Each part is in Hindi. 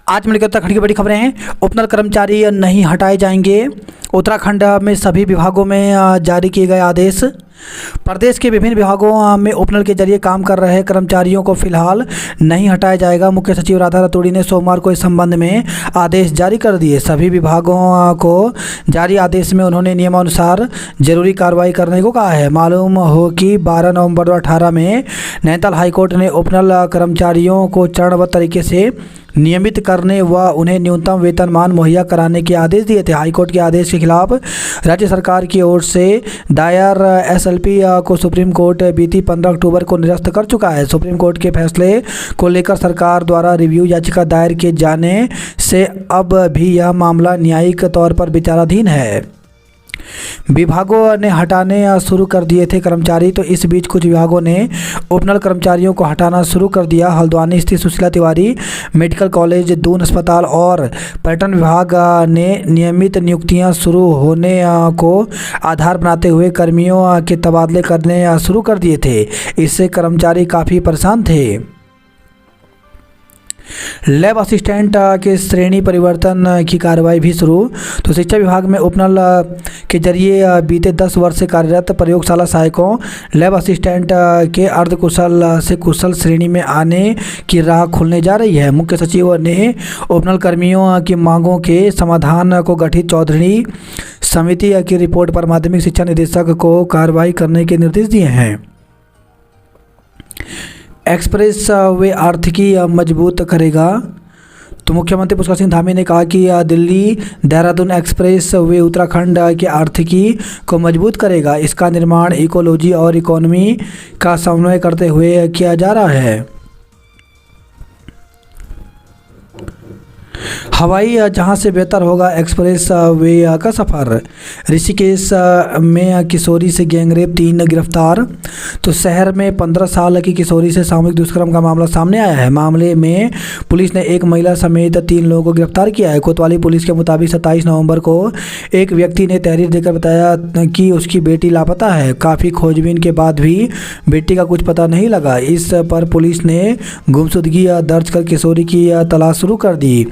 आज मिलकर उत्तराखंड की बड़ी खबरें हैं। उपनल कर्मचारी नहीं हटाए जाएंगे। उत्तराखंड में सभी विभागों में जारी किए गए आदेश। प्रदेश के विभिन्न विभागों में उपनल के जरिए काम कर रहे कर्मचारियों को फिलहाल नहीं हटाया जाएगा। मुख्य सचिव राधा रतूड़ी ने सोमवार को इस संबंध में आदेश जारी कर दिए। सभी विभागों को जारी आदेश में उन्होंने नियमानुसार जरूरी कार्रवाई करने को कहा है। मालूम हो कि 12 नवंबर 2018 में नैनीताल हाईकोर्ट ने उपनल कर्मचारियों को चरणबद्ध तरीके से नियमित करने व उन्हें न्यूनतम वेतनमान मुहैया कराने के आदेश दिए थे। हाईकोर्ट के आदेश के खिलाफ राज्य सरकार की ओर से दायर एसएलपी को सुप्रीम कोर्ट बीती 15 अक्टूबर को निरस्त कर चुका है। सुप्रीम कोर्ट के फैसले को लेकर सरकार द्वारा रिव्यू याचिका दायर किए जाने से अब भी यह मामला न्यायिक तौर पर विचाराधीन है। विभागों ने हटाने शुरू कर दिए थे कर्मचारी, तो इस बीच कुछ विभागों ने उपनल कर्मचारियों को हटाना शुरू कर दिया। हल्द्वानी स्थित सुशीला तिवारी मेडिकल कॉलेज, दून अस्पताल और पर्यटन विभाग ने नियमित नियुक्तियां शुरू होने को आधार बनाते हुए कर्मियों के तबादले करने शुरू कर दिए थे। इससे कर्मचारी काफ़ी परेशान थे। लैब असिस्टेंट के श्रेणी परिवर्तन की कार्रवाई भी शुरू। तो शिक्षा विभाग में उपनल के जरिए बीते 10 वर्ष से कार्यरत प्रयोगशाला सहायकों, लैब असिस्टेंट के अर्धकुशल से कुशल श्रेणी में आने की राह खुलने जा रही है। मुख्य सचिव ने उपनल कर्मियों की मांगों के समाधान को गठित चौधरी समिति की रिपोर्ट पर माध्यमिक शिक्षा निदेशक को कार्रवाई करने के निर्देश दिए हैं। एक्सप्रेस वे आर्थिकी मजबूत करेगा। तो मुख्यमंत्री पुष्कर सिंह धामी ने कहा कि दिल्ली देहरादून एक्सप्रेस वे उत्तराखंड की आर्थिकी को मजबूत करेगा। इसका निर्माण इकोलॉजी और इकोनॉमी का समन्वय करते हुए किया जा रहा है। हवाई जहाज से बेहतर होगा एक्सप्रेस वे का सफ़र। ऋषिकेश में किशोरी से गैंगरेप, 3 गिरफ्तार। तो शहर में 15 साल की किशोरी से सामूहिक दुष्कर्म का मामला सामने आया है। मामले में पुलिस ने एक महिला समेत 3 लोगों को गिरफ्तार किया है। कोतवाली पुलिस के मुताबिक 27 नवंबर को एक व्यक्ति ने तहरीर देकर बताया कि उसकी बेटी लापता है। काफ़ी खोजबीन के बाद भी बेटी का कुछ पता नहीं लगा। इस पर पुलिस ने गुमशुदगी दर्ज कर किशोरी की तलाश शुरू कर दी।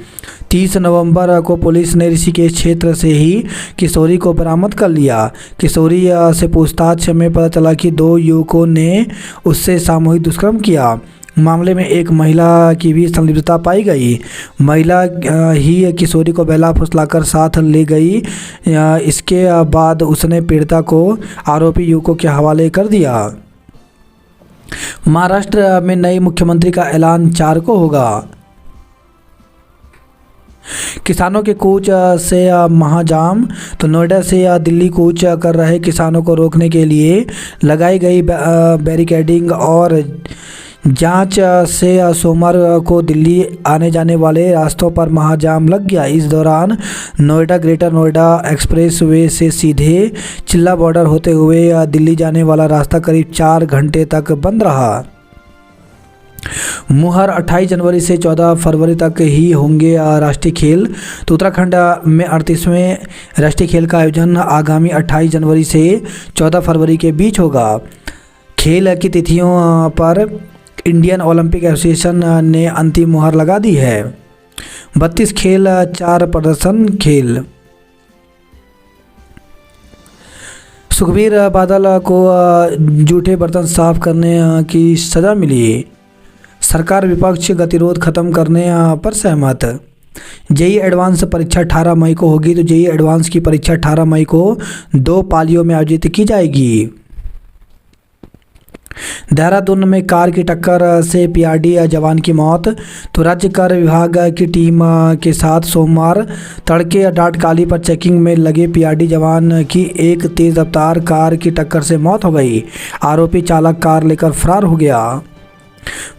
30 नवंबर को पुलिस ने ऋषिकेश क्षेत्र से ही किशोरी को बरामद कर लिया। किशोरी से पूछताछ में पता चला कि 2 युवकों ने उससे सामूहिक दुष्कर्म किया। मामले में एक महिला की भी संलिप्तता पाई गई। महिला ही किशोरी को बहला फुसलाकर साथ ले गई। इसके बाद उसने पीड़िता को आरोपी युवकों के हवाले कर दिया। महाराष्ट्र में नए मुख्यमंत्री का ऐलान 4 को होगा। किसानों के कूच से महाजाम। तो नोएडा से दिल्ली कूच कर रहे किसानों को रोकने के लिए लगाई गई बैरिकेडिंग और जांच से सोमवार को दिल्ली आने जाने वाले रास्तों पर महाजाम लग गया। इस दौरान Noida greater Noida express way से सीधे चिल्ला बॉर्डर होते हुए दिल्ली जाने वाला रास्ता करीब 4 घंटे तक बंद रहा। मुहर 28 जनवरी से 14 फरवरी तक ही होंगे राष्ट्रीय खेल। तो उत्तराखंड में 38वें राष्ट्रीय खेल का आयोजन आगामी 28 जनवरी से 14 फरवरी के बीच होगा। खेल की तिथियों पर इंडियन ओलंपिक एसोसिएशन ने अंतिम मुहर लगा दी है। 32 खेल, 4 प्रदर्शन खेल। सुखबीर बादल को जूठे बर्तन साफ करने की सज़ा मिली। सरकार विपक्ष गतिरोध खत्म करने पर सहमत। जेईई एडवांस परीक्षा 18 मई को होगी। तो जेईई एडवांस की परीक्षा 18 मई को 2 पालियों में आयोजित की जाएगी। देहरादून में कार की टक्कर से पीआरडी जवान की मौत। तो राज्य कर विभाग की टीम के साथ सोमवार तड़के डाटकाली पर चेकिंग में लगे पीआरडी जवान की एक तेज रफ्तार कार की टक्कर से मौत हो गई। आरोपी चालक कार लेकर फरार हो गया।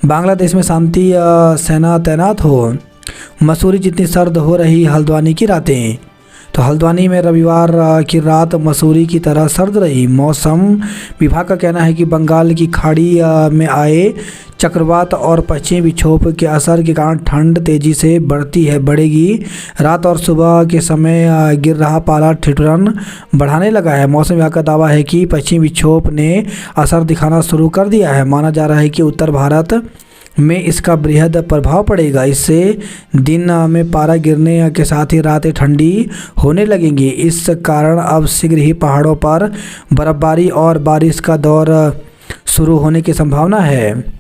बांग्लादेश में शांति सेना तैनात हो। मसूरी जितनी सर्द हो रही हल्द्वानी की रातें। तो हल्द्वानी में रविवार की रात मसूरी की तरह सर्द रही। मौसम विभाग का कहना है कि बंगाल की खाड़ी में आए चक्रवात और पश्चिमी विक्षोभ के असर के कारण ठंड तेज़ी से बढ़ेगी। रात और सुबह के समय गिर रहा पाला ठिठुरन बढ़ाने लगा है। मौसम विभाग का दावा है कि पश्चिमी विक्षोभ ने असर दिखाना शुरू कर दिया है। माना जा रहा है कि उत्तर भारत में इसका बृहद प्रभाव पड़ेगा। इससे दिन में पारा गिरने के साथ ही रातें ठंडी होने लगेंगी। इस कारण अब शीघ्र ही पहाड़ों पर बर्फबारी और बारिश का दौर शुरू होने की संभावना है।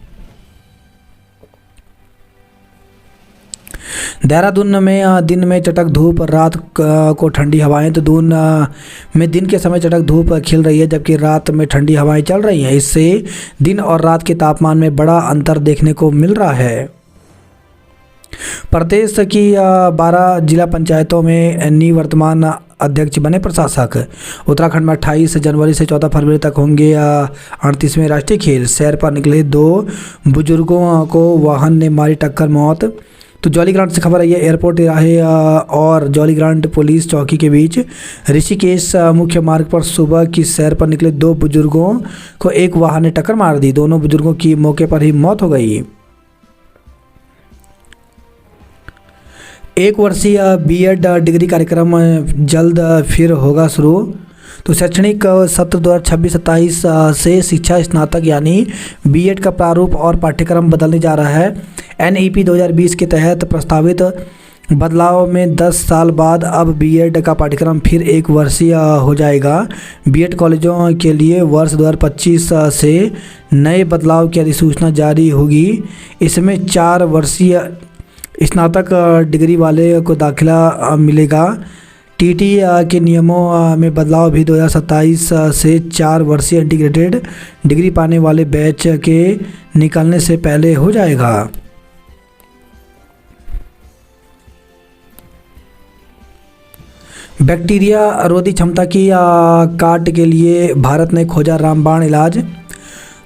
देहरादून में दिन में चटक धूप, रात को ठंडी हवाएं। तो दून में दिन के समय चटक धूप खिल रही है, जबकि रात में ठंडी हवाएं चल रही हैं। इससे दिन और रात के तापमान में बड़ा अंतर देखने को मिल रहा है। प्रदेश की 12 जिला पंचायतों में निवर्तमान अध्यक्ष बने प्रशासक। उत्तराखंड में 28 जनवरी से 14 फरवरी तक होंगे 38वें राष्ट्रीय खेल। सैर पर निकले 2 बुजुर्गों को वाहन ने मारी टक्कर, मौत। तो जॉलीग्रांट से खबर आई है, एयरपोर्ट तिराहे और जॉलीग्रांट पुलिस चौकी के बीच ऋषिकेश मुख्य मार्ग पर सुबह की सैर पर निकले 2 बुजुर्गों को एक वाहन ने टक्कर मार दी। दोनों बुजुर्गों की मौके पर ही मौत हो गई। 1 वर्षीय बीएड डिग्री कार्यक्रम जल्द फिर होगा शुरू। तो शैक्षणिक सत्र 2026-27 से शिक्षा स्नातक यानी बीएड का प्रारूप और पाठ्यक्रम बदलने जा रहा है। एनईपी 2020 के तहत प्रस्तावित बदलाव में 10 साल बाद अब बीएड का पाठ्यक्रम फिर 1 वर्षीय हो जाएगा। बीएड कॉलेजों के लिए वर्ष 2025 से नए बदलाव की अधिसूचना जारी होगी। इसमें 4 वर्षीय स्नातक डिग्री वाले को दाखिला मिलेगा। टीटी के नियमों में बदलाव भी 2027 से 4 वर्षीय इंटीग्रेटेड डिग्री पाने वाले बैच के निकलने से पहले हो जाएगा। बैक्टीरिया रोधी क्षमता की काट के लिए भारत ने खोजा रामबाण इलाज।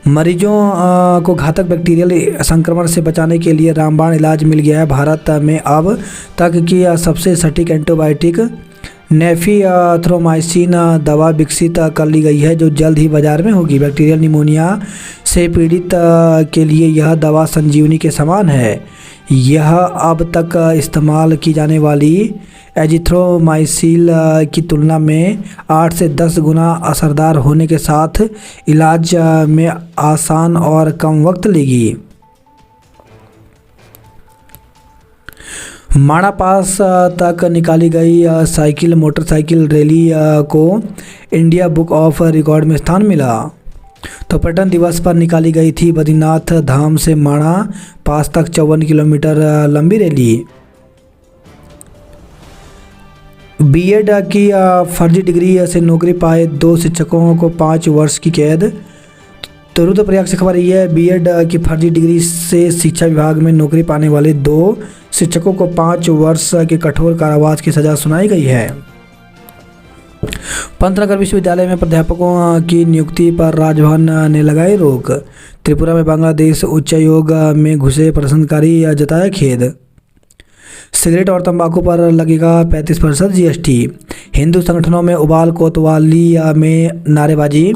मरीजों को घातक बैक्टीरियल संक्रमण से बचाने के लिए रामबाण इलाज मिल गया है। भारत में अब तक की सबसे सटीक एंटीबायोटिक नेफिथ्रोमाइसिन दवा विकसित कर ली गई है, जो जल्द ही बाजार में होगी। बैक्टीरियल निमोनिया से पीड़ित के लिए यह दवा संजीवनी के समान है। यह अब तक इस्तेमाल की जाने वाली एजिथ्रोमाइसिन की तुलना में 8 से 10 गुना असरदार होने के साथ इलाज में आसान और कम वक्त लेगी। माणा पास तक निकाली गई साइकिल मोटरसाइकिल रैली को इंडिया बुक ऑफ रिकॉर्ड में स्थान मिला। तो पर्यटन दिवस पर निकाली गई थी बद्रीनाथ धाम से माणा पास तक 54 किलोमीटर लंबी रैली। बीएड की फर्जी डिग्री से नौकरी पाए 2 शिक्षकों को 5 वर्ष की कैद। तो रुद्रप्रयाग से खबर ये है, बीएड की फर्जी डिग्री से शिक्षा विभाग में नौकरी पाने वाले 2 शिक्षकों को 5 वर्ष के कठोर कारावास की सजा सुनाई गई है। पंतनगर विश्वविद्यालय में प्राध्यापकों की नियुक्ति पर राजभवन ने लगाई रोक। त्रिपुरा में बांग्लादेश उच्चायोग में घुसे प्रदर्शनकारी जताया खेद। सिगरेट और तंबाकू पर लगेगा 35% जीएसटी। हिंदू संगठनों में उबाल कोतवाली में नारेबाजी।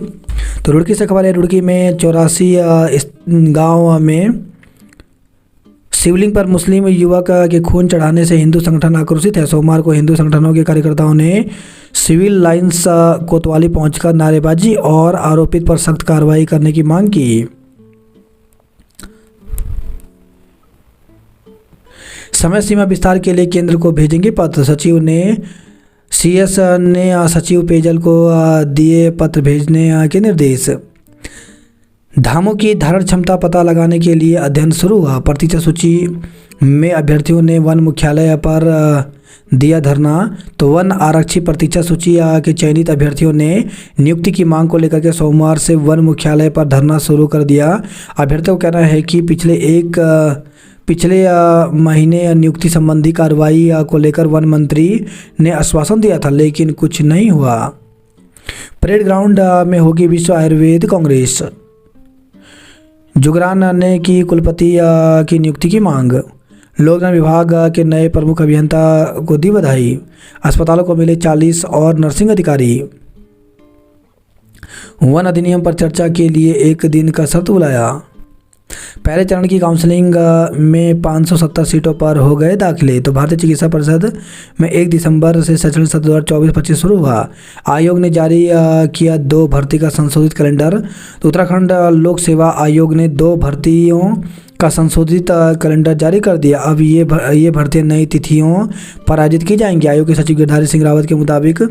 तो रुड़की से खबर है, रुड़की में 84 गांव में शिवलिंग पर मुस्लिम युवक के खून चढ़ाने से हिंदू संगठन आक्रोशित है। सोमवार को हिंदू संगठनों के कार्यकर्ताओं ने सिविल लाइंस कोतवाली पहुंचकर नारेबाजी और आरोपित पर सख्त कार्रवाई करने की मांग की। समय सीमा विस्तार के लिए केंद्र को भेजेंगे पत्र। सचिव ने सीएस ने सचिव पेयजल को दिए पत्र भेजने के निर्देश। धामों की धारण क्षमता पता लगाने के लिए अध्ययन शुरू हुआ। प्रतीक्षा सूची में अभ्यर्थियों ने वन मुख्यालय पर दिया धरना। तो वन आरक्षी प्रतीक्षा सूची के चयनित अभ्यर्थियों ने नियुक्ति की मांग को लेकर के सोमवार से वन मुख्यालय पर धरना शुरू कर दिया। अभ्यर्थियों का कहना है कि पिछले महीने नियुक्ति संबंधी कार्रवाई को लेकर वन मंत्री ने आश्वासन दिया था, लेकिन कुछ नहीं हुआ। परेड ग्राउंड में होगी विश्व आयुर्वेद कांग्रेस। जुगरान ने की कुलपति की नियुक्ति की मांग। लोक निर्माण विभाग के नए प्रमुख अभियंता को दी बधाई। अस्पतालों को मिले 40 और नर्सिंग अधिकारी। वन अधिनियम पर चर्चा के लिए 1 दिन का सत्र बुलाया। पहले चरण की काउंसलिंग में 570 सीटों पर हो गए दाखिले। तो भारतीय चिकित्सा परिषद में 1 दिसंबर से शैक्षणिक सत्र 2024-25 शुरू हुआ। आयोग ने जारी किया 2 भर्ती का संशोधित कैलेंडर। तो उत्तराखंड लोक सेवा आयोग ने 2 भर्तियों का संशोधित कैलेंडर जारी कर दिया। अब ये भर्तियां नई तिथियों पर आयोजित की जाएंगी। आयोग के सचिव गिरधारी सिंह रावत के मुताबिक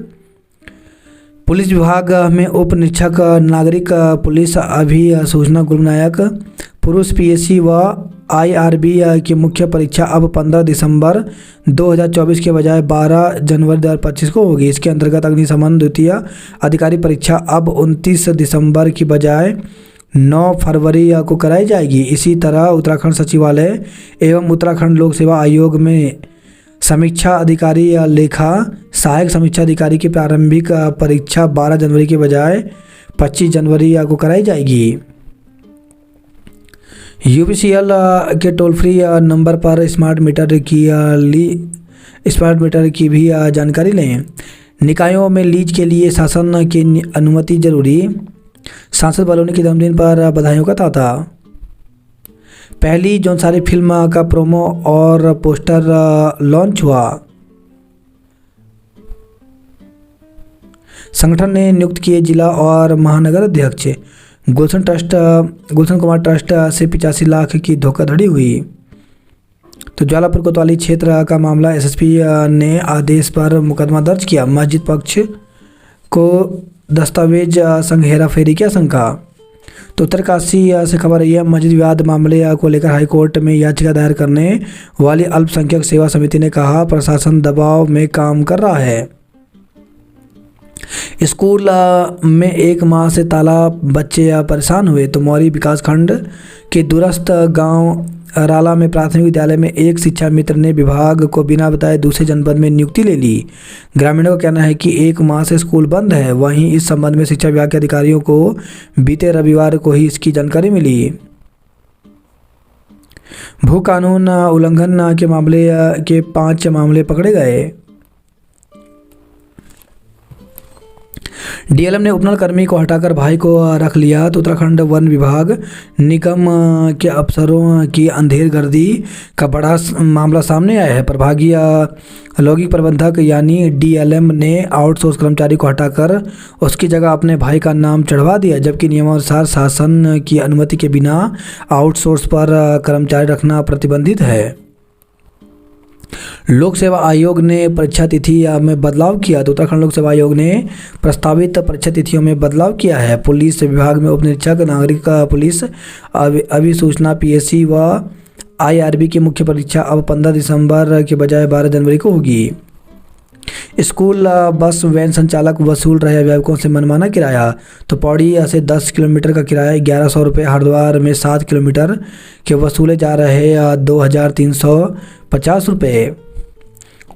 पुलिस विभाग में उप निरीक्षक नागरिक पुलिस अभिसूचना गुलनायक पुरुष पीएससी व आईआरबी की मुख्य परीक्षा अब 15 दिसंबर 2024 के बजाय 12 जनवरी 2025 को होगी। इसके अंतर्गत अग्निशमन द्वितीय अधिकारी परीक्षा अब 29 दिसंबर की बजाय 9 फरवरी को कराई जाएगी। इसी तरह उत्तराखंड सचिवालय एवं उत्तराखंड लोक सेवा आयोग में समीक्षा अधिकारी या लेखा सहायक समीक्षा अधिकारी की प्रारंभिक परीक्षा 12 जनवरी के बजाय 25 जनवरी को कराई जाएगी। यूपीसीएल के टोल फ्री नंबर पर स्मार्ट मीटर की भी जानकारी लें। निकायों में लीज के लिए शासन की अनुमति जरूरी। सांसद बलौनी के जन्मदिन पर बधाइयों का तांता। पहली जौनसारी फिल्म का प्रोमो और पोस्टर लॉन्च हुआ। संगठन ने नियुक्त किए जिला और महानगर अध्यक्ष। गुलशन कुमार ट्रस्ट से 85 लाख की धोखाधड़ी हुई। तो ज्वालापुर कोतवाली क्षेत्र का मामला एसएसपी ने आदेश पर मुकदमा दर्ज किया। मस्जिद पक्ष को दस्तावेज संग हेरा फेरी की आशंका। तो उत्तरकाशी से खबर रही है, मस्जिद विवाद मामले को लेकर हाईकोर्ट में याचिका दायर करने वाली अल्पसंख्यक सेवा समिति ने कहा प्रशासन दबाव में काम कर रहा है। स्कूल में 1 माह से ताला बच्चे परेशान हुए। तो मौरी विकासखंड के दूरस्थ गांव राला में प्राथमिक विद्यालय में एक शिक्षा मित्र ने विभाग को बिना बताए दूसरे जनपद में नियुक्ति ले ली। ग्रामीणों का कहना है कि 1 माह से स्कूल बंद है। वहीं इस संबंध में शिक्षा विभाग के अधिकारियों को बीते रविवार को ही इसकी जानकारी मिली। भू कानून उल्लंघन के मामले के 5 मामले पकड़े गए। डीएलएम ने उपनल कर्मी को हटाकर भाई को रख लिया। तो उत्तराखंड वन विभाग निगम के अफसरों की अंधेरगर्दी का बड़ा मामला सामने आया है। प्रभागीय लौकिक प्रबंधक यानी डीएलएम ने आउटसोर्स कर्मचारी को हटाकर उसकी जगह अपने भाई का नाम चढ़वा दिया, जबकि नियमानुसार शासन की अनुमति के बिना आउटसोर्स पर कर्मचारी रखना प्रतिबंधित है। लोक सेवा आयोग ने परीक्षा तिथि में बदलाव किया। तो उत्तराखंड लोक सेवा आयोग ने प्रस्तावित परीक्षा तिथियों में बदलाव किया है। पुलिस विभाग में उप निरीक्षक नागरिक पुलिस अभिसूचना पीएससी व आईआरबी की मुख्य परीक्षा अब 15 दिसंबर के बजाय 12 जनवरी को होगी। स्कूल बस वैन संचालक वसूल रहे अभिभावकों से मनमाना किराया। तो पौड़ी से 10 किलोमीटर का किराया 1100 रुपये, हरिद्वार में 7 किलोमीटर के वसूले जा रहे 2350 रुपये।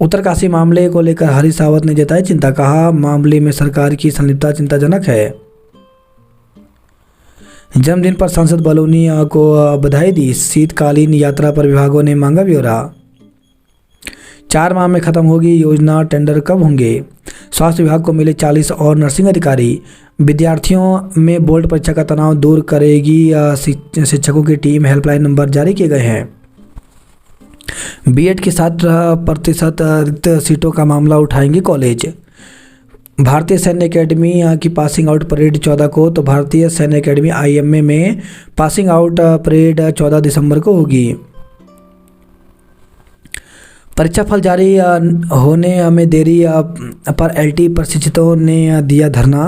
उत्तरकाशी मामले को लेकर हरीश रावत ने जताई चिंता, कहा मामले में सरकार की संलिप्तता चिंताजनक है। जन्मदिन पर सांसद बलौनी को बधाई दी। शीतकालीन यात्रा पर विभागों ने मांगा ब्यौरा। 4 माह में खत्म होगी योजना, टेंडर कब होंगे। स्वास्थ्य विभाग को मिले 40 और नर्सिंग अधिकारी। विद्यार्थियों में बोर्ड परीक्षा का तनाव दूर करेगी शिक्षकों की टीम। हेल्पलाइन नंबर जारी किए गए हैं। बीएड की 60% रिक्त सीटों का मामला उठाएंगे कॉलेज। भारतीय सैन्य एकेडमी की पासिंग आउट परेड 14 को। तो भारतीय सैन्य एकेडमी आईएमए में पासिंग आउट परेड 14 दिसंबर को होगी। परीक्षा फल जारी होने में देरी पर एलटी प्रशिक्षितों ने दिया धरना।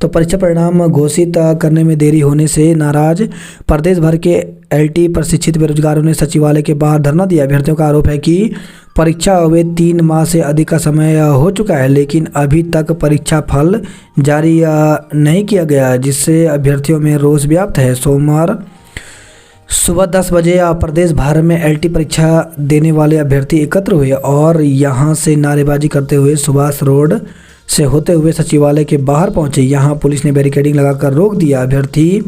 तो परीक्षा परिणाम घोषित करने में देरी होने से नाराज प्रदेश भर के एलटी प्रशिक्षित बेरोजगारों ने सचिवालय के बाहर धरना दिया। अभ्यर्थियों का आरोप है कि परीक्षा हुए 3 माह से अधिक का समय हो चुका है, लेकिन अभी तक परीक्षा फल जारी नहीं किया गया, जिससे अभ्यर्थियों में रोष व्याप्त है। सोमवार सुबह 10 बजे प्रदेश भर में एलटी परीक्षा देने वाले अभ्यर्थी एकत्र हुए और यहां से नारेबाजी करते हुए सुभाष रोड से होते हुए सचिवालय के बाहर पहुंचे। यहां पुलिस ने बैरिकेडिंग लगाकर रोक दिया। अभ्यर्थी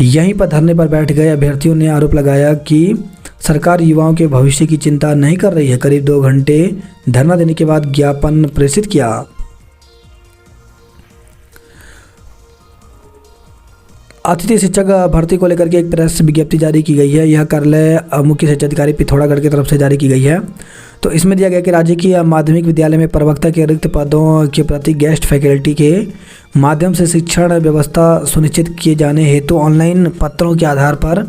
यहीं पर धरने पर बैठ गए। अभ्यर्थियों ने आरोप लगाया कि सरकार युवाओं के भविष्य की चिंता नहीं कर रही है। करीब 2 घंटे धरना देने के बाद ज्ञापन प्रेषित किया। अतिथि शिक्षक भर्ती को लेकर के एक प्रेस विज्ञप्ति जारी की गई है। यह कार्यालय मुख्य शिक्षा अधिकारी पिथौरागढ़ की तरफ से जारी की गई है। तो इसमें दिया गया कि राज्य की माध्यमिक विद्यालय में प्रवक्ता के रिक्त पदों के प्रति गेस्ट फैकल्टी के माध्यम से शिक्षण व्यवस्था सुनिश्चित किए जाने हेतु ऑनलाइन पत्रों के आधार पर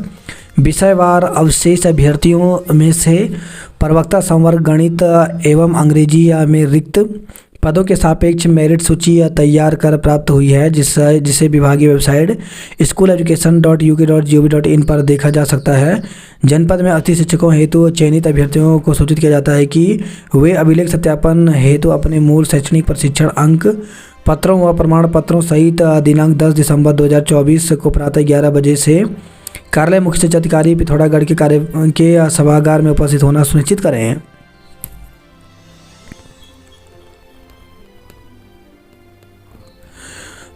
विषयवार अवशेष अभ्यर्थियों में से प्रवक्ता संवर्ग गणित एवं अंग्रेजी में रिक्त पदों के सापेक्ष मेरिट सूची तैयार कर प्राप्त हुई है, जिसे विभागीय वेबसाइट school.education.uk.gov.in पर देखा जा सकता है। जनपद में अतिथि शिक्षकों हेतु चयनित अभ्यर्थियों को सूचित किया जाता है कि वे अभिलेख सत्यापन हेतु अपने मूल शैक्षणिक प्रशिक्षण अंक पत्रों व प्रमाण पत्रों सहित दिनांक 10 दिसंबर 2024 को प्रातः 11 बजे से कार्यालय मुख्य शिक्षा अधिकारी पिथौरागढ़ के सभागार में उपस्थित होना सुनिश्चित करें।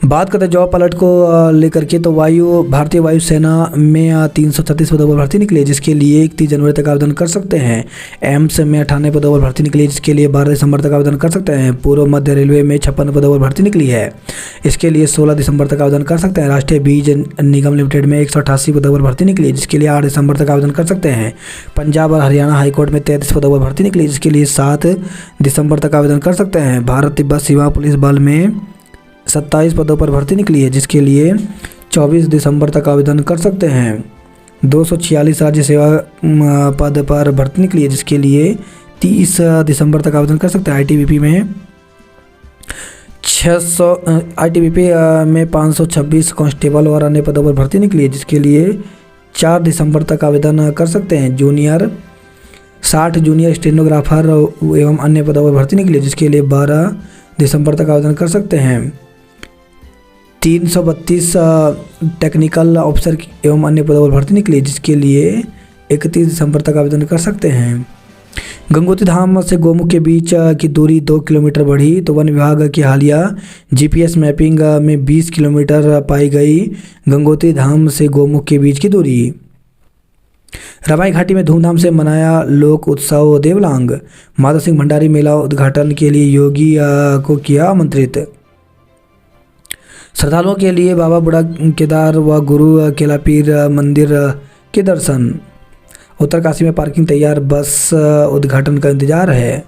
बात करते हैं जॉब अलर्ट को लेकर के, तो भारतीय वायुसेना में 336 पदों पर भर्ती निकली है, जिसके लिए 31 जनवरी तक आवेदन कर सकते हैं। एम्स में 98 पदों पर भर्ती निकली है, जिसके लिए 12 दिसंबर तक आवेदन कर सकते हैं। पूर्व मध्य रेलवे में 56 पदों पर भर्ती निकली है, इसके लिए 16 दिसंबर तक आवेदन कर सकते हैं। राष्ट्रीय बीज निगम लिमिटेड में 188 पदों पर भर्ती निकली है, जिसके लिए 8 दिसंबर तक आवेदन कर सकते हैं। पंजाब और हरियाणा हाईकोर्ट में 33 पदों पर भर्ती निकली, जिसके लिए 7 दिसंबर तक आवेदन कर सकते हैं। भारत तिब्बत सीमा पुलिस बल में 27 पदों पर भर्ती निकली है, जिसके लिए 24 दिसंबर तक आवेदन कर सकते हैं। 246 राज्य सेवा पद पर भर्ती निकली है, जिसके लिए 30 दिसंबर तक आवेदन कर सकते हैं। आईटीबीपी में 526 कांस्टेबल और अन्य पदों पर भर्ती निकली है, जिसके लिए 4 दिसंबर तक आवेदन कर सकते हैं। 60 जूनियर स्टेनोग्राफर एवं अन्य पदों पर भर्ती निकली है, जिसके लिए 12 दिसंबर तक आवेदन कर सकते हैं। 332 टेक्निकल ऑफिसर एवं अन्य पदों पर भर्ती निकली, जिसके लिए 31 दिसंबर तक आवेदन कर सकते हैं। गंगोत्री धाम से गोमुख के बीच की दूरी 2 किलोमीटर बढ़ी, तो वन विभाग की हालिया जीपीएस मैपिंग में 20 किलोमीटर पाई गई गंगोत्री धाम से गोमुख के बीच की दूरी। रवाई घाटी में धूमधाम से मनाया लोक उत्सव देवलांग। माधव सिंह भंडारी मेला उद्घाटन के लिए योगी को किया आमंत्रित। श्रद्धालुओं के लिए बाबा बूढ़ा केदार व गुरु केलापीर मंदिर के दर्शन। उत्तरकाशी में पार्किंग तैयार, बस उद्घाटन का इंतजार है।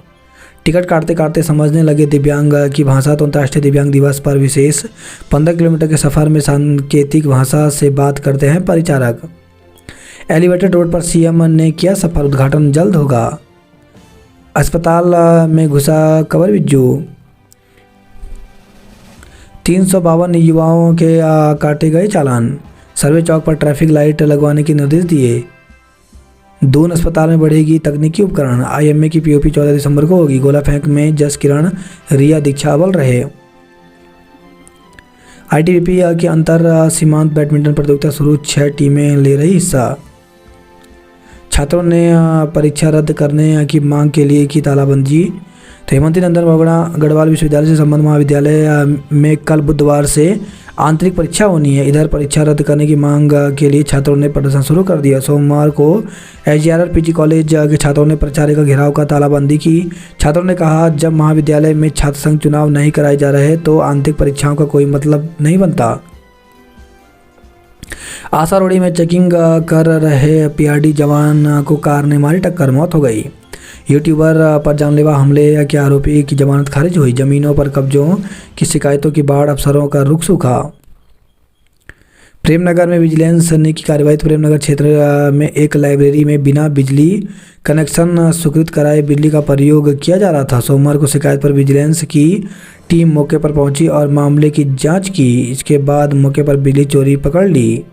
टिकट काटते काटते समझने लगे दिव्यांग की भाषा, तो अंतर्राष्ट्रीय दिव्यांग दिवस पर विशेष 15 किलोमीटर के सफ़र में सांकेतिक भाषा से बात करते हैं परिचारक। एलिवेटेड रोड पर सीएम ने किया सफल उद्घाटन, जल्द होगा। अस्पताल में घुसा कवर बिज्जू। 352 युवाओं के काटे गए चालान। सर्वे चौक पर ट्रैफिक लाइट लगवाने के निर्देश दिए। दून अस्पताल में बढ़ेगी तकनीकी उपकरण। आईएमए की पीओपी 14 दिसंबर को होगी। गोला फेंक में जस किरण रिया दीक्षा अव्वल रहे। आईटीबीपी के अंतर सीमांत बैडमिंटन प्रतियोगिता शुरू, 6 टीमें ले रही हिस्सा। छात्रों ने परीक्षा रद्द करने की मांग के लिए की तालाबंदी। तो हेमंती नंदन गढ़वाल विश्वविद्यालय से संबंध महाविद्यालय में कल बुधवार से आंतरिक परीक्षा होनी है। इधर परीक्षा रद्द करने की मांग के लिए छात्रों ने प्रदर्शन शुरू कर दिया। सोमवार को एचजीआरआर पीजी कॉलेज के छात्रों ने प्राचार्य का घेराव का तालाबंदी की। छात्रों ने कहा, जब महाविद्यालय में छात्र संघ चुनाव नहीं कराए जा रहे तो आंतरिक परीक्षाओं का कोई मतलब नहीं बनता। आशा रोड़ी में चेकिंग कर रहे पीआरडी जवान को कार ने मारी टक्कर, मौत हो गई। यूट्यूबर पर जानलेवा हमले के आरोपी की जमानत खारिज हुई। जमीनों पर कब्जों की शिकायतों की बाढ़, अफसरों का रुख सूखा। प्रेमनगर में विजिलेंस ने की कार्रवाई। प्रेमनगर क्षेत्र में एक लाइब्रेरी में बिना बिजली कनेक्शन स्वीकृत कराए बिजली का प्रयोग किया जा रहा था। सोमवार को शिकायत पर विजिलेंस की टीम मौके पर पहुंची और मामले की जांच की। इसके बाद मौके पर बिजली चोरी पकड़ ली।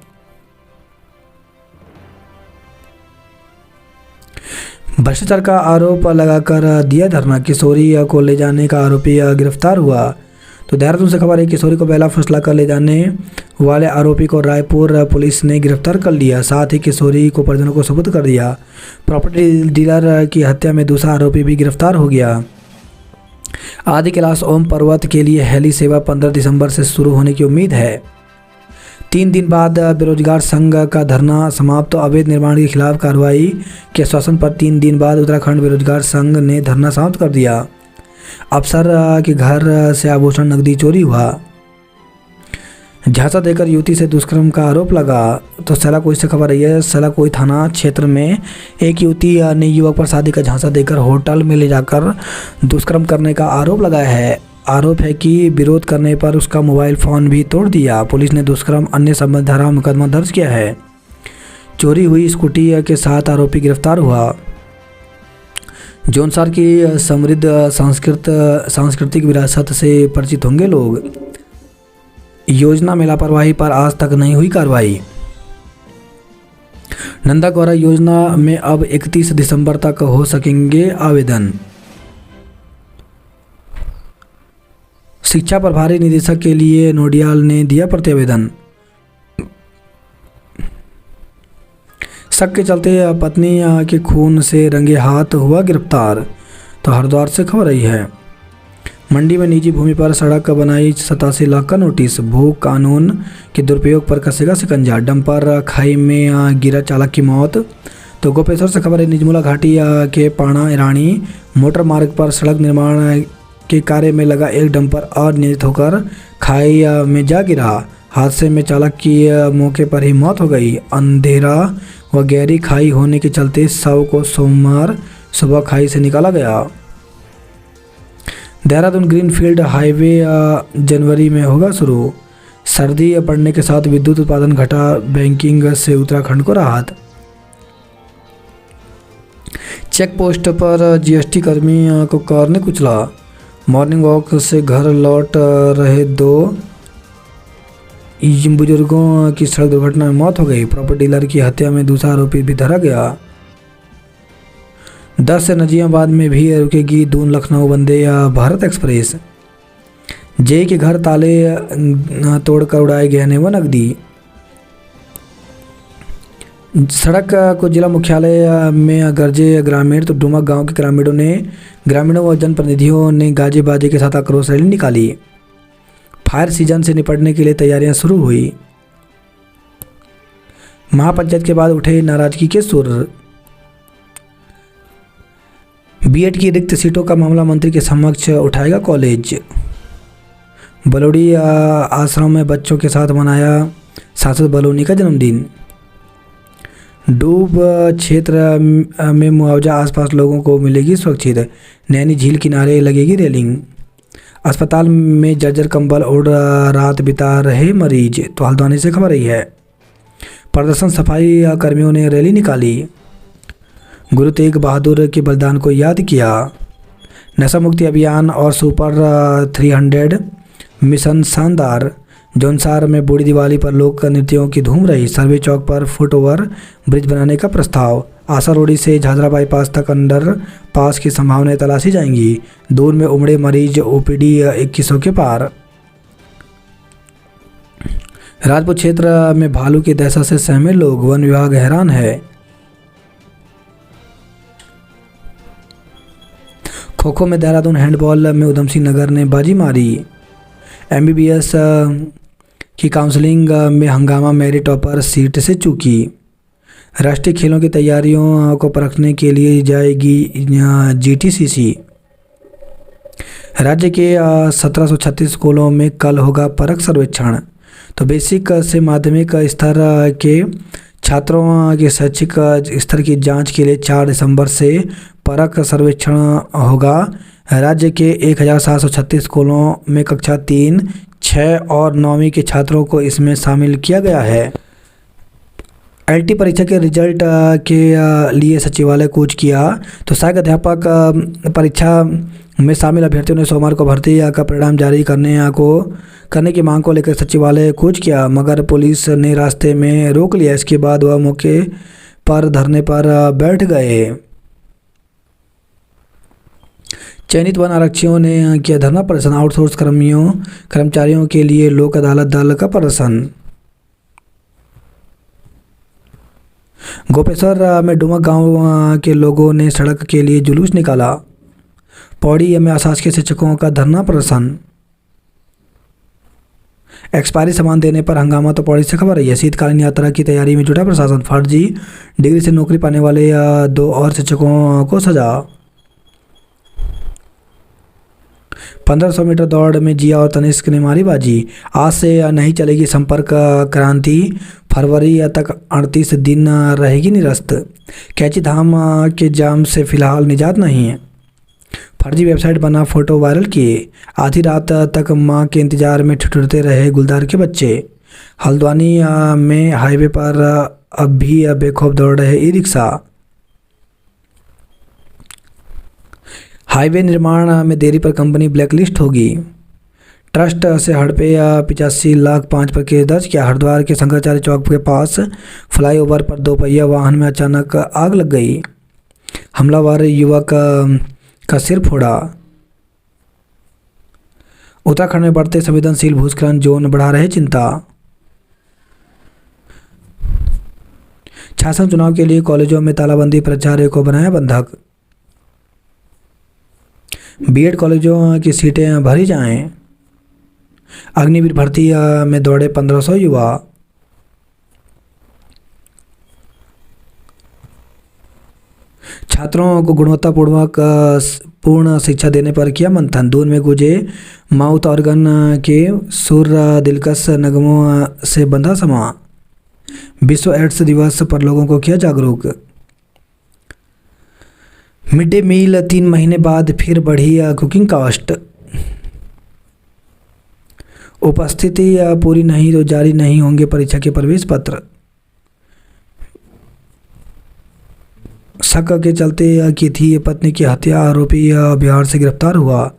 भ्रष्टाचार का आरोप लगाकर दिया धरना। किशोरी को ले जाने का आरोपी गिरफ्तार हुआ। तो देहरादून से खबर है, किशोरी को बेला फुसला कर ले जाने वाले आरोपी को रायपुर पुलिस ने गिरफ्तार कर लिया। साथ ही किशोरी को परिजनों को सुपुर्द कर दिया। प्रॉपर्टी डीलर की हत्या में दूसरा आरोपी भी गिरफ्तार हो गया। आदि कैलाश ओम पर्वत के लिए हेली सेवा 15 दिसंबर से शुरू होने की उम्मीद है। 3 दिन बाद बेरोजगार संघ का धरना समाप्त। अवैध निर्माण के खिलाफ कार्रवाई के आश्वासन पर 3 दिन बाद उत्तराखंड बेरोजगार संघ ने धरना समाप्त कर दिया। अफसर के घर से आभूषण नकदी चोरी हुआ। झांसा देकर युवती से दुष्कर्म का आरोप लगा। तो सलाकोई से खबर आई है, सलाकोई थाना क्षेत्र में एक युवती ने युवक पर शादी का झांसा देकर होटल में ले जाकर दुष्कर्म करने का आरोप लगाया है। आरोप है कि विरोध करने पर उसका मोबाइल फ़ोन भी तोड़ दिया। पुलिस ने दुष्कर्म अन्य संबंधित धारा में मुकदमा दर्ज किया है। चोरी हुई स्कूटी के साथ आरोपी गिरफ्तार हुआ। जौनसार की समृद्ध सांस्कृतिक विरासत से परिचित होंगे लोग। योजना में लापरवाही पर आज तक नहीं हुई कार्रवाई। नंदा गौरा योजना में अब 31 दिसंबर तक हो सकेंगे आवेदन। शिक्षा प्रभारी निदेशक के लिए नोडियाल ने दिया प्रतिवेदन। शक के चलते पत्नी के खून से रंगे हाथ हुआ गिरफ्तार। तो हरिद्वार से खबर आई है। मंडी में निजी भूमि पर सड़क बनाई 87 लाख का नोटिस। भू कानून के दुरुपयोग पर कसेगा शिकंजा। डंपर खाई में गिरा चालक की मौत। तो गोपेश्वर से खबर है। निजमुला घाटी के पाणा ईरानी मोटर मार्ग पर सड़क निर्माण के कार्य में लगा एक डंपर अनियंत्रित होकर खाई में जा गिरा। हादसे में चालक की मौके पर ही मौत हो गई। अंधेरा व गहरी खाई होने के चलते शव को सोमवार सुबह खाई से निकाला गया। देहरादून ग्रीनफील्ड हाईवे जनवरी में होगा शुरू। सर्दी बढ़ने के साथ विद्युत उत्पादन घटा। बैंकिंग से उत्तराखंड को राहत। चेक पोस्ट पर जीएसटी कर्मी को कार ने कुचला। मॉर्निंग वॉक से घर लौट रहे 2 बुजुर्गों की सड़क दुर्घटना में मौत हो गई। प्रॉपर्टी डीलर की हत्या में दूसरा आरोपी भी धरा गया। 10 से नजियाबाद में भी रुकेगी दून लखनऊ वंदे भारत एक्सप्रेस। जेई के घर ताले तोड़कर उड़ाए गहने व नकदी। सड़क को जिला मुख्यालय में गरजे ग्रामीण। तो डुमक गांव के ग्रामीणों व जनप्रतिनिधियों ने गाजे बाजे के साथ आक्रोश रैली निकाली। फायर सीजन से निपटने के लिए तैयारियां शुरू हुई। महापंचायत के बाद उठे नाराजगी के सुर। बीएड की रिक्त सीटों का मामला मंत्री के समक्ष उठाएगा कॉलेज। बलौड़ी आश्रम में बच्चों के साथ मनाया सांसद बलौनी का जन्मदिन। डूब क्षेत्र में मुआवजा आसपास लोगों को मिलेगी सुरक्षित। नैनी झील किनारे लगेगी रेलिंग। अस्पताल में जर्जर कंबल ओढ़ रात बिता रहे मरीज। तो हल्द्वानी से खबर आई है। प्रदर्शन सफाई कर्मियों ने रैली निकाली। गुरु तेग बहादुर के बलिदान को याद किया। नशा मुक्ति अभियान और सुपर 300 मिशन शानदार। जौनसार में बूढ़ी दिवाली पर लोक नृत्यों की धूम रही। सर्वे चौक पर फुटओवर ब्रिज बनाने का प्रस्ताव। आशा रोडी से झाझरा बाईपास तक अंडर पास की संभावनाएं तलाशी जाएंगी। दूर में उमड़े मरीज ओपीडी 2100 के पार। राजपुर क्षेत्र में भालू की दहशत से सहमे लोग। वन विभाग हैरान है। खो खो में देहरादून हैंडबॉल में उधम सिंह नगर ने बाजी मारी। एमबीबीएस की काउंसलिंग में हंगामा। मेरिट टॉपर सीट से चूकी। राष्ट्रीय खेलों की तैयारियों को परखने के लिए जाएगी जीटीसीसी। राज्य के 1736 स्कूलों में कल होगा परख सर्वेक्षण। तो बेसिक से माध्यमिक स्तर के छात्रों के शैक्षिक स्तर की जांच के लिए 4 दिसंबर से परख सर्वेक्षण होगा। राज्य के 1736 स्कूलों में कक्षा 3, 6 और 9वीं के छात्रों को इसमें शामिल किया गया है। एलटी परीक्षा के रिजल्ट के लिए सचिवालय कूच किया। तो सहायक अध्यापक परीक्षा में शामिल अभ्यर्थियों ने सोमवार को भर्ती का परिणाम जारी करने की मांग को लेकर सचिवालय कूच किया, मगर पुलिस ने रास्ते में रोक लिया। इसके बाद वह मौके पर धरने पर बैठ गए। चयनित वन आरक्षियों ने किया धरना प्रदर्शन। आउटसोर्स कर्मचारियों के लिए लोक अदालत दल का प्रदर्शन। गोपेश्वर में डुमक गांव के लोगों ने सड़क के लिए जुलूस निकाला। पौड़ी में अशासकीय शिक्षकों का धरना प्रदर्शन। एक्सपायरी सामान देने पर हंगामा। तो पौड़ी से खबर है। शीतकालीन यात्रा की तैयारी में जुटा प्रशासन। फर्जी डिग्री से नौकरी पाने वाले 2 और शिक्षकों को सजा। 1500 मीटर दौड़ में जिया और तनिष्क ने मारी बाजी। आज से नहीं चलेगी संपर्क क्रांति। फरवरी तक 38 दिन रहेगी निरस्त। कैची धाम के जाम से फिलहाल निजात नहीं है। फर्जी वेबसाइट बना फोटो वायरल किए। आधी रात तक मां के इंतजार में ठिठुरते रहे गुलदार के बच्चे। हल्द्वानी में हाईवे पर अब भी बेखौफ दौड़ रहे ई रिक्शा। हाईवे निर्माण में देरी पर कंपनी ब्लैकलिस्ट होगी। ट्रस्ट से हड़पे 85 लाख 5 पर केस दर्ज किया। हरिद्वार के शंकराचार्य चौक के पास फ्लाईओवर पर दोपहिया वाहन में अचानक आग लग गई। हमलावर युवक का सिर फोड़ा। उत्तराखंड में बढ़ते संवेदनशील भूस्खलन जोन बढ़ा रहे चिंता। शासन चुनाव के लिए कॉलेजों में तालाबंदी, प्राचार्य को बनाया बंधक। बीएड कॉलेजों की सीटें भरी जाएं। अग्निवीर भर्ती में दौड़े 1500 युवा। छात्रों को गुणवत्तापूर्ण शिक्षा देने पर किया मंथन। दून में गुजे माउथ ऑर्गन के सुर, दिलकश नगमों से बंधा समा। विश्व एड्स दिवस पर लोगों को किया जागरूक। मिड डे मील 3 महीने बाद फिर बढ़ी कुकिंग कॉस्ट। उपस्थिति पूरी नहीं तो जारी नहीं होंगे परीक्षा के प्रवेश पत्र। शक के चलते की थी पत्नी की हत्या, आरोपी बिहार से गिरफ्तार हुआ।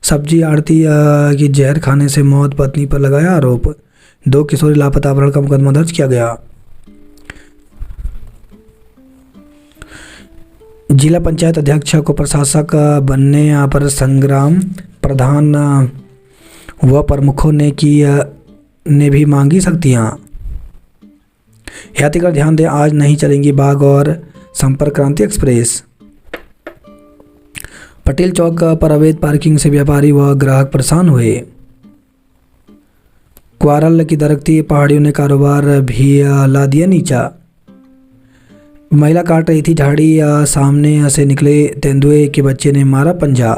सब्जी आड़ती की जहर खाने से मौत, पत्नी पर लगाया आरोप। 2 किशोरी लापता, अपहरण का मुकदमा दर्ज किया गया। जिला पंचायत अध्यक्ष को प्रशासक बनने पर संग्राम प्रधान व प्रमुखों ने भी मांगी शक्तियाँ। यात्रीगण ध्यान दें, आज नहीं चलेंगी बाघ और संपर्क क्रांति एक्सप्रेस। पटेल चौक पर अवैध पार्किंग से व्यापारी व ग्राहक परेशान हुए। क्वारल की दरकती पहाड़ियों ने कारोबार भी ला दिया नीचा। महिला काट रही थी झाड़ी, सामने से निकले तेंदुए के बच्चे ने मारा पंजा।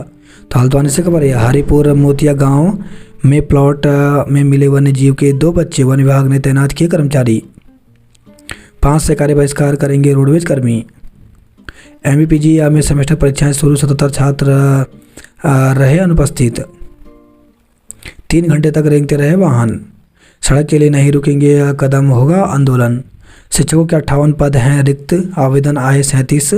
तो हल्द्वानी से खबर है, हरिपुर मोतिया गांव में प्लॉट में मिले वन्य जीव के 2 बच्चे। वन विभाग ने तैनात किए कर्मचारी। 5 से कार्य बहिष्कार करेंगे रोडवेज कर्मी। एमपीजी में सेमेस्टर परीक्षाएं शुरू, 77 छात्र रहे अनुपस्थित। 3 घंटे तक रेंगते रहे वाहन। सड़क के लिए नहीं रुकेंगे, कदम होगा आंदोलन। शिक्षकों के 58 पद हैं रिक्त, आवेदन आए 37।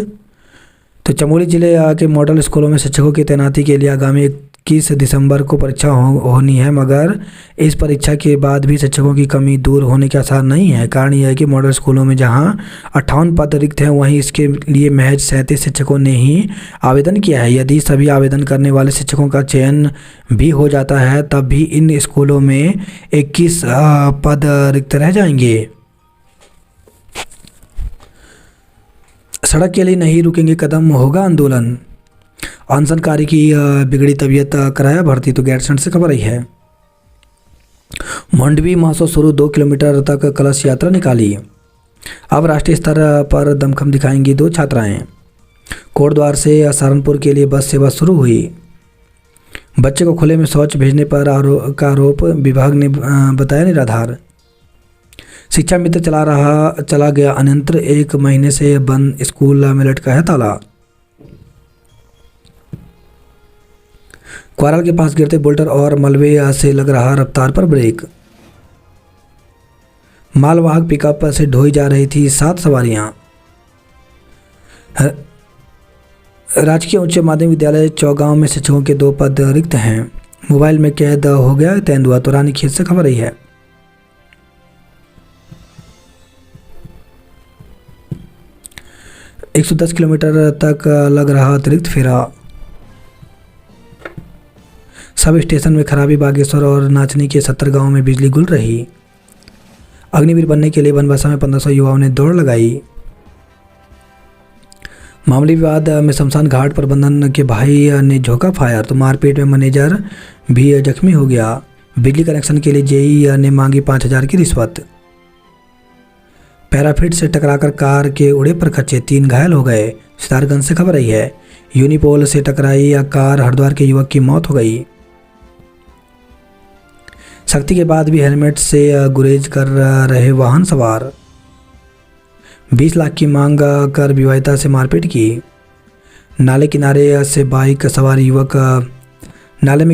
तो चमोली जिले के मॉडल स्कूलों में शिक्षकों की तैनाती के लिए आगामी 21 दिसंबर को परीक्षा होनी है, मगर इस परीक्षा के बाद भी शिक्षकों की कमी दूर होने के आसार नहीं है। कारण यह है कि मॉडल स्कूलों में जहां 58 पद रिक्त हैं, वहीं इसके लिए महज 37 शिक्षकों ने ही आवेदन किया है। यदि सभी आवेदन करने वाले शिक्षकों का चयन भी हो जाता है, तब भी इन स्कूलों में 21 पद रिक्त रह जाएंगे। सड़क के लिए नहीं रुकेंगे, कदम होगा आंदोलन। अनशनकारी की बिगड़ी तबीयत, कराया भर्ती। तो गैरसैंण से खबर आई है। मांडवी महोत्सव शुरू, 2 किलोमीटर तक कलश यात्रा निकाली। अब राष्ट्रीय स्तर पर दमखम दिखाएंगी 2 छात्राएं। कोटद्वार से सहारनपुर के लिए बस सेवा शुरू हुई। बच्चे को खुले में शौच भेजने पर आरोप, विभाग ने बताया निराधार। शिक्षा मित्र चला गया अनंतर, 1 महीने से बंद स्कूल में लटका है ताला। क्वारल के पास गिरते बुलडर और मलबे से लग रहा रफ्तार पर ब्रेक। मालवाहक पिकअप से ढोई जा रही थी 7 सवारियां। राजकीय उच्च माध्यमिक विद्यालय चौगांव में शिक्षकों के 2 पद रिक्त हैं। मोबाइल में कैद हो गया तेंदुआ। तो रानीखेत से खबर आई है। एक 110 किलोमीटर तक लग रहा अतिरिक्त फेरा। सब स्टेशन में खराबी, बागेश्वर और नाचनी के 70 गांवों में बिजली गुल रही। अग्निवीर बनने के लिए बनवासा में 1500 युवाओं ने दौड़ लगाई। मामूली विवाद में शमशान घाट प्रबंधन के भाई ने झोंका फायर। तो मारपीट में मैनेजर भी जख्मी हो गया। बिजली कनेक्शन के लिए जेई ने मांगी 5000 की रिश्वत। पैराफिट से टकराकर कार के उड़े पर खच्चे, 3 घायल हो गए। सितारगंज से खबर आई है। यूनिपोल से टकराई कार, हरिद्वार के युवक की मौत हो गई। सख्ती के बाद भी हेलमेट से गुरेज कर रहे वाहन सवार। 20 लाख की मांग कर विवाहिता से मारपीट की। नाले किनारे से बाइक सवार युवक नाले में